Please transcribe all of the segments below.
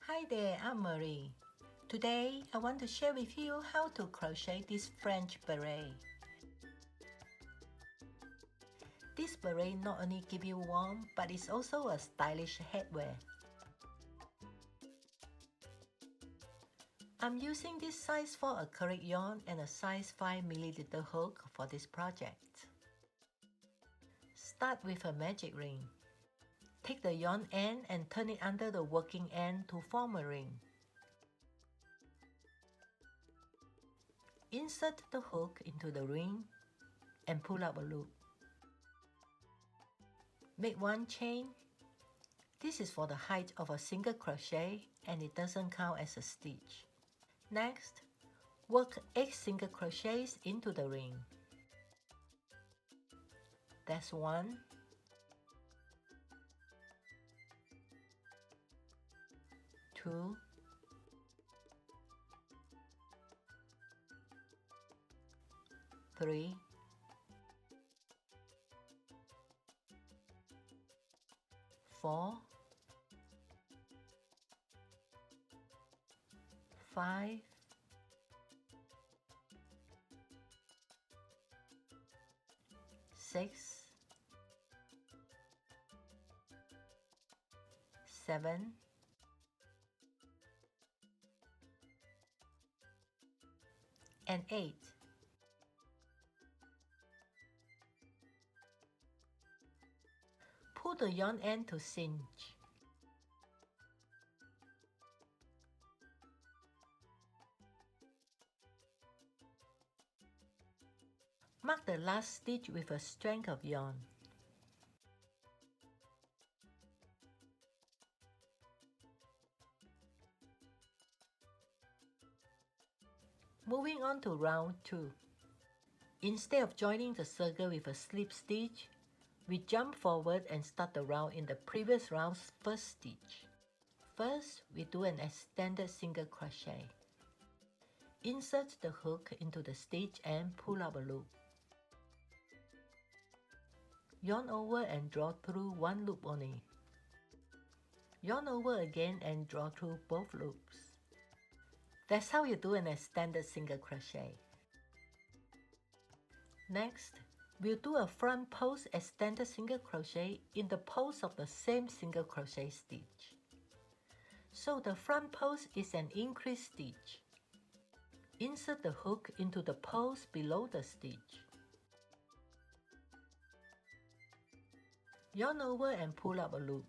Hi there, I'm Marie. Today, I want to share with you how to crochet this French beret. This beret not only keeps you warm, but it's also a stylish headwear. I'm using this size 4 acrylic yarn and a size 5mm hook for this project. Start with a magic ring. Take the yarn end and turn it under the working end to form a ring. Insert the hook into the ring and pull up a loop. Make one chain. This is for the height of a single crochet and it doesn't count as a stitch. Next, work 8 single crochets into the ring. That's 1, 2, 3, 4, 5, 6, 7, 8. Pull the yarn end to cinch. Mark the last stitch with a strand of yarn. Moving on to round 2. Instead of joining the circle with a slip stitch, we jump forward and start the round in the previous round's first stitch. First, we do an extended single crochet. Insert the hook into the stitch and pull up a loop. Yarn over and draw through one loop only. Yarn over again and draw through both loops. That's how you do an extended single crochet. Next, we'll do a front post extended single crochet in the post of the same single crochet stitch. So the front post is an increased stitch. Insert the hook into the post below the stitch. Yarn over and pull up a loop.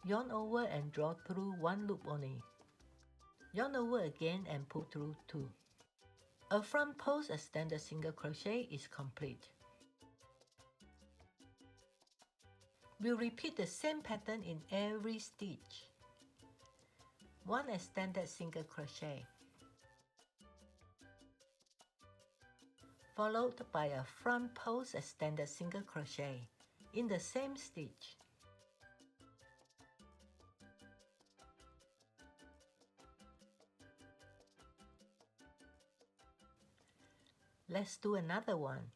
Yarn over and draw through one loop only. Yarn over again and pull through 2. A front post extended single crochet is complete. We'll repeat the same pattern in every stitch. 1 extended single crochet, followed by a front post extended single crochet in the same stitch. Let's do another one.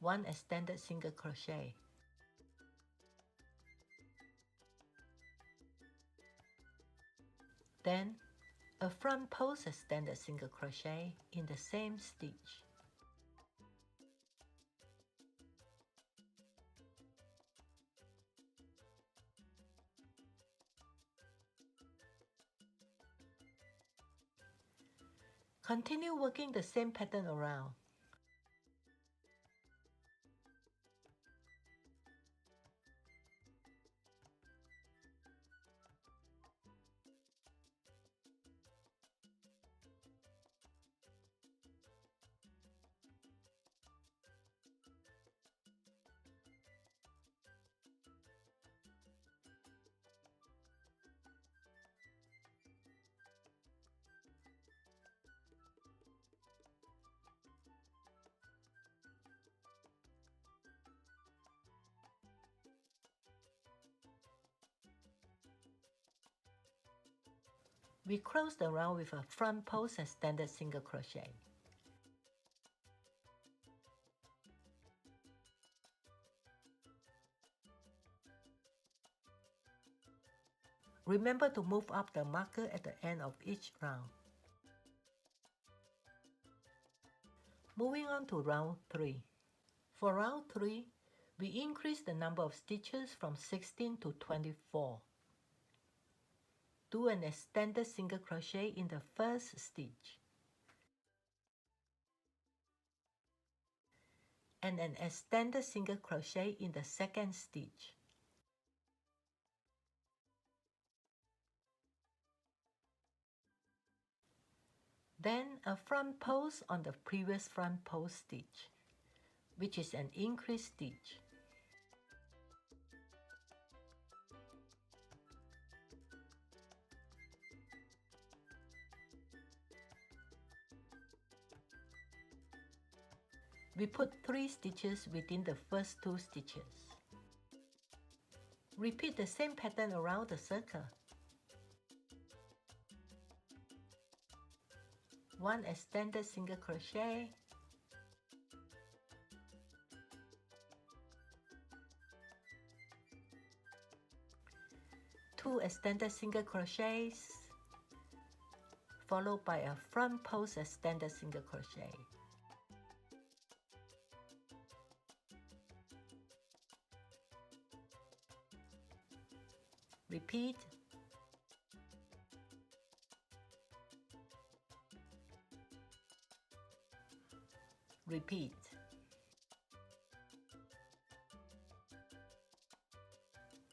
1 extended single crochet. Then, a front post extended single crochet in the same stitch. Continue working the same pattern around. We close the round with a front post extended single crochet. Remember to move up the marker at the end of each round. Moving on to round 3. For round 3, we increase the number of stitches from 16 to 24. Do an extended single crochet in the first stitch and an extended single crochet in the second stitch. Then a front post on the previous front post stitch, which is an increased stitch. We put 3 stitches within the first 2 stitches. Repeat the same pattern around the circle. 1 extended single crochet, 2 extended single crochets, followed by a front post extended single crochet. Repeat. Repeat.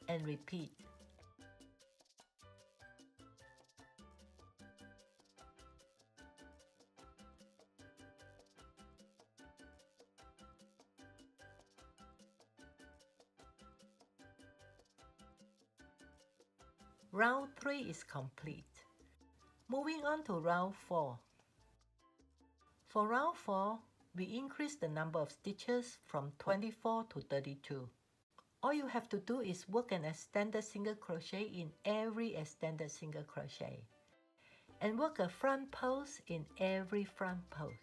And repeat. Round 3 is complete. Moving on to round 4. For round 4, we increase the number of stitches from 24 to 32. All you have to do is work an extended single crochet in every extended single crochet and work a front post in every front post.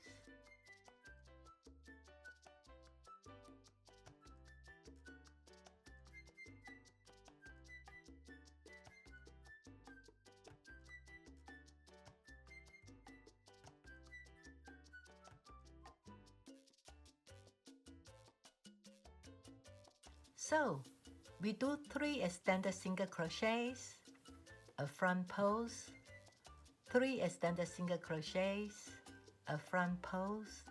So, we do 3 extended single crochets, a front post, 3 extended single crochets, a front post,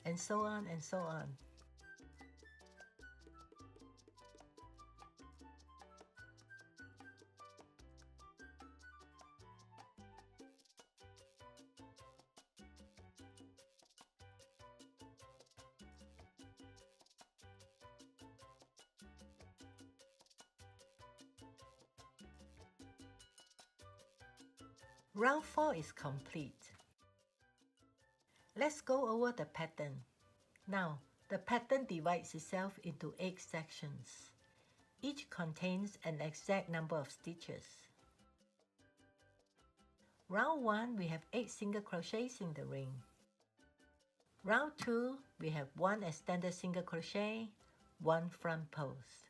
and so on and so on. Round 4 is complete. Let's go over the pattern. Now, the pattern divides itself into 8 sections. Each contains an exact number of stitches. Round 1, we have 8 single crochets in the ring. Round 2, we have 1 extended single crochet, 1 front post.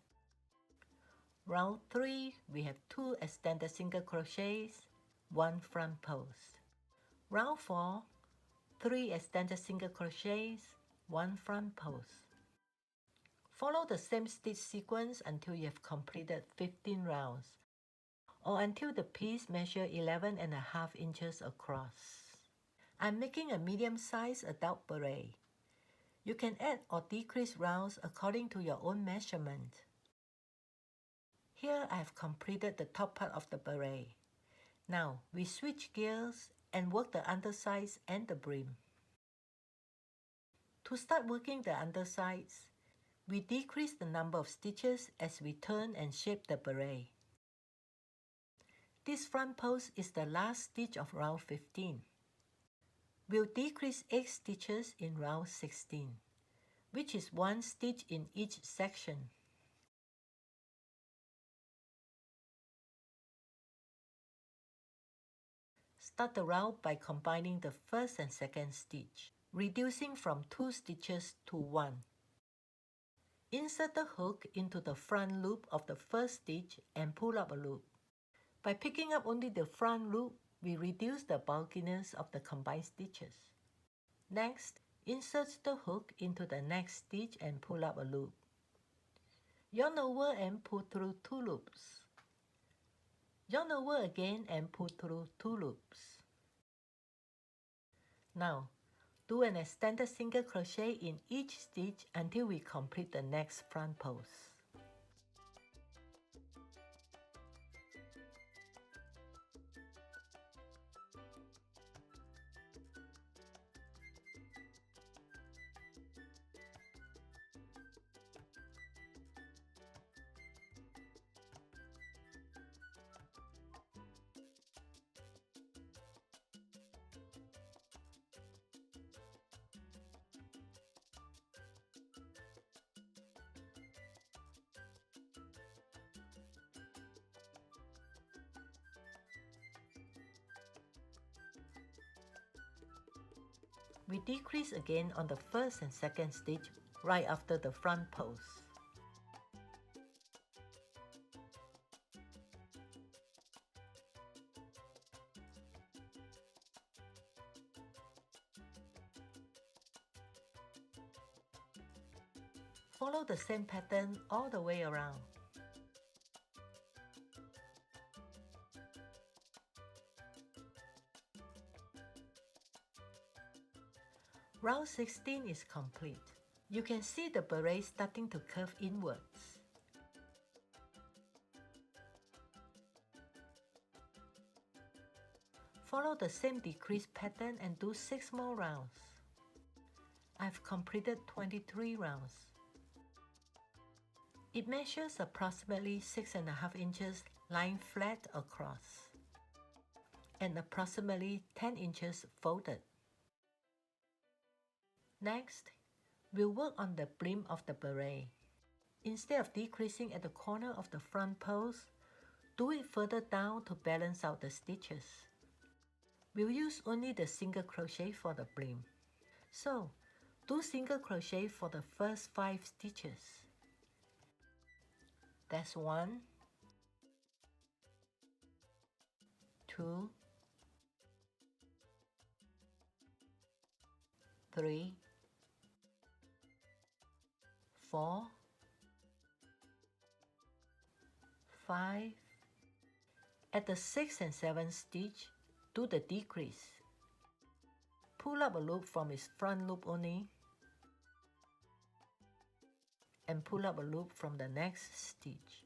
Round 3, we have 2 extended single crochets, 1 front post. Round 4, 3 extended single crochets, 1 front post. Follow the same stitch sequence until you have completed 15 rounds, or until the piece measures 11.5 inches across. I'm making a medium-sized adult beret. You can add or decrease rounds according to your own measurement. Here I have completed the top part of the beret. Now we switch gears and work the undersides and the brim. To start working the undersides, we decrease the number of stitches as we turn and shape the beret. This front post is the last stitch of round 15. We'll decrease 8 stitches in round 16, which is 1 stitch in each section. Start the round by combining the first and second stitch, reducing from 2 stitches to 1. Insert the hook into the front loop of the first stitch and pull up a loop. By picking up only the front loop, we reduce the bulkiness of the combined stitches. Next, insert the hook into the next stitch and pull up a loop. Yarn over and pull through 2 loops. Yarn over again and pull through 2 loops. Now, do an extended single crochet in each stitch until we complete the next front post. We decrease again on the first and second stitch right after the front post. Follow the same pattern all the way around. Round 16 is complete. You can see the beret starting to curve inwards. Follow the same decrease pattern and do 6 more rounds. I've completed 23 rounds. It measures approximately 6.5 inches lying flat across and approximately 10 inches folded. Next, we'll work on the brim of the beret. Instead of decreasing at the corner of the front post, do it further down to balance out the stitches. We'll use only the single crochet for the brim. So, do single crochet for the first 5 stitches. That's 1, 2, 3, 4, 5. At the 6th and 7th stitch, do the decrease. Pull up a loop from its front loop only and pull up a loop from the next stitch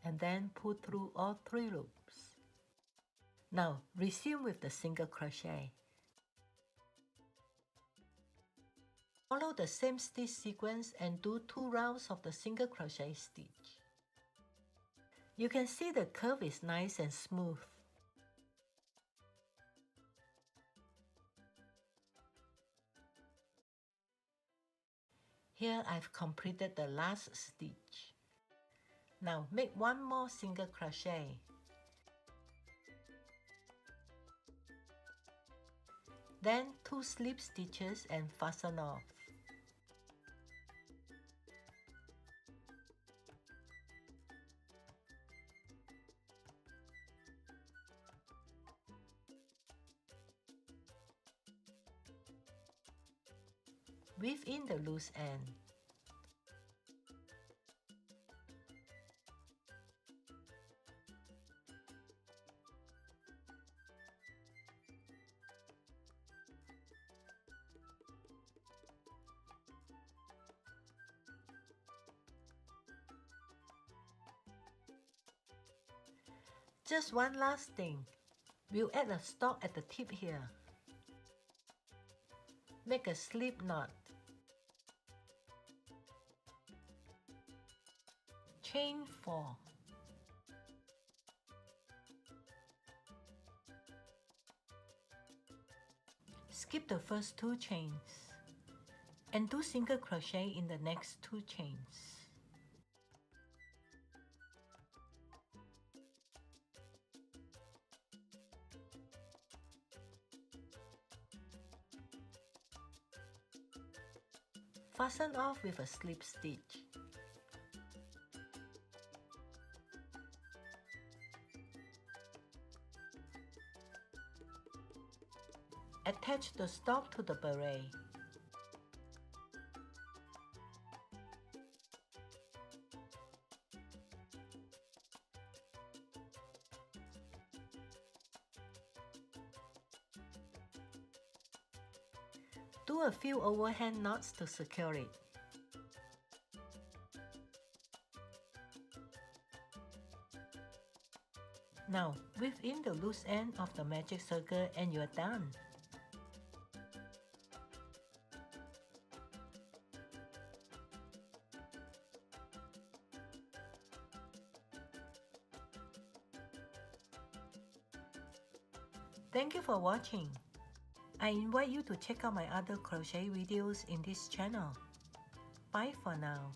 and then pull through all 3 loops. Now resume with the single crochet. Follow the same stitch sequence and do 2 rounds of the single crochet stitch. You can see the curve is nice and smooth. Here I've completed the last stitch. Now make 1 more single crochet. Then 2 slip stitches and fasten off. Weave in the loose end. Just one last thing. We'll add a stalk at the tip here. Make a slip knot. Chain 4. Skip the first 2 chains and do single crochet in the next 2 chains. Fasten off with a slip stitch. Attach the stalk to the beret. Do a few overhand knots to secure it. Now, weave in the loose end of the magic circle and you're done. Thank you for watching. I invite you to check out my other crochet videos in this channel. Bye for now.